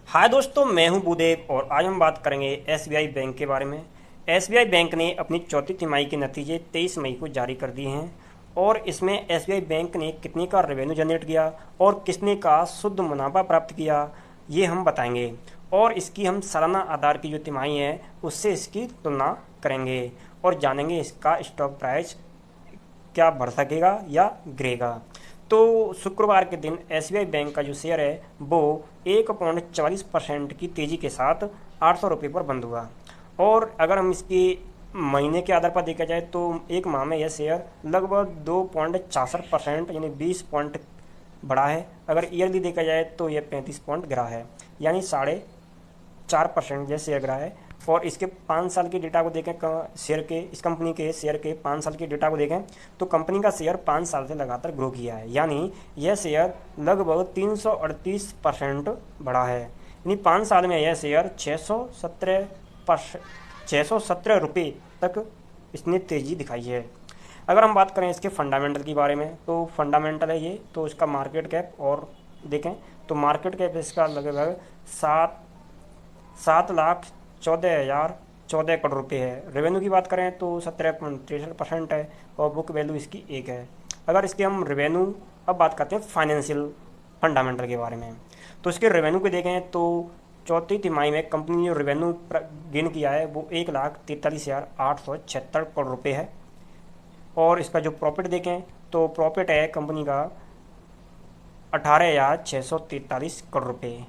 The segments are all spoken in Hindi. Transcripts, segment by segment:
हाय दोस्तों, मैं हूं भूदेव और आज हम बात करेंगे एसबीआई बैंक के बारे में। एसबीआई बैंक ने अपनी चौथी तिमाही के नतीजे 23 मई को जारी कर दिए हैं और इसमें एसबीआई बैंक ने कितने का रेवेन्यू जनरेट किया और कितने का शुद्ध मुनाफा प्राप्त किया, ये हम बताएंगे। और इसकी हम सालाना आधार की जो तिमाही है उससे इसकी तुलना करेंगे और जानेंगे इसका स्टॉक प्राइस क्या बढ़ सकेगा या गिरेगा। तो शुक्रवार के दिन एसबीआई बैंक का जो शेयर है वो 1.44% की तेज़ी के साथ 800 रुपये पर बंद हुआ। और अगर हम इसकी महीने के आधार पर देखा जाए तो एक माह में यह शेयर लगभग 2.66% यानी 20 पॉइंट बढ़ा है। अगर ईयरली देखा जाए तो यह 35 पॉइंट गिरा है, यानी 4.5% यह शेयर गिरा है। और इसके 5 साल के डेटा को देखें, शेयर के इस कंपनी के शेयर के 5 साल के डेटा को देखें तो कंपनी का शेयर 5 साल से लगातार ग्रो किया है, यानी यह शेयर लगभग 338% बढ़ा है। यानी 5 साल में यह शेयर 617 रुपये तक इसने तेज़ी दिखाई है। अगर हम बात करें इसके फंडामेंटल के बारे में तो फंडामेंटल है ये, तो इसका मार्केट कैप और देखें तो मार्केट कैप इसका लगभग 7,14,014 करोड़ रुपये है। रेवेन्यू की बात करें तो 17.63% है और बुक वैल्यू इसकी 1 है। अगर इसके हम रेवेन्यू अब बात करते हैं फाइनेंशियल फंडामेंटल के बारे में, तो इसके रेवेन्यू को देखें तो चौथी तिमाही में कंपनी ने जो रेवेन्यू गेन किया है वो 1,43,876 करोड़ रुपये है। और इसका जो प्रॉफिट देखें तो प्रॉफिट है कंपनी का 18,643 करोड़ रुपये।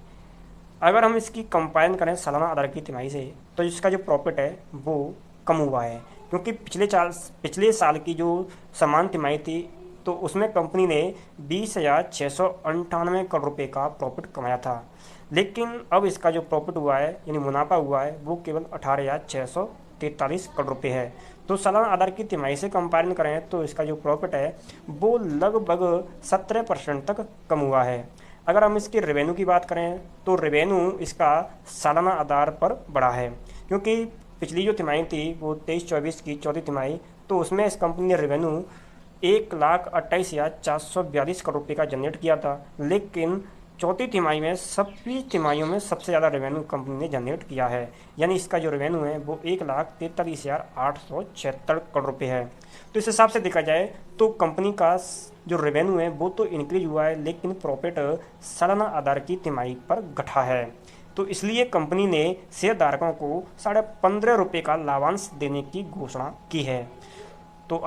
अगर हम इसकी कंपेयर करें सालाना आधार की तिमाही से तो इसका जो प्रॉफिट है वो कम हुआ है, क्योंकि पिछले साल की जो समान तिमाही थी तो उसमें कंपनी ने 20,698 करोड़ रुपये का प्रॉफिट कमाया था। लेकिन अब इसका जो प्रॉफिट हुआ है यानी मुनाफा हुआ है वो केवल 18,643 करोड़ रुपये है। तो सालाना आधार की तिमाही से कंपेयर करें तो इसका जो प्रॉफिट है वो लगभग 17% तक कम हुआ है। अगर हम इसके रेवेन्यू की बात करें तो रेवेन्यू इसका सालाना आधार पर बढ़ा है, क्योंकि पिछली जो तिमाही थी वो 23-24 की चौथी तिमाही, तो उसमें इस कंपनी ने रेवेन्यू 1,28,442 करोड़ रुपये का जनरेट किया था। लेकिन चौथी तिमाही में सभी तिमाहियों में सबसे ज़्यादा रेवेन्यू कंपनी ने जनरेट किया है, यानी इसका जो रेवेन्यू है वो 1,43,876 करोड़ रुपये है। तो इस हिसाब से देखा जाए तो कंपनी का जो रेवेन्यू है वो तो इंक्रीज हुआ है, लेकिन प्रॉफिट सालाना आधार की तिमाही पर घटा है। तो इसलिए कंपनी ने शेयरधारकों को 15.5 रुपये का लाभांश देने की घोषणा की है।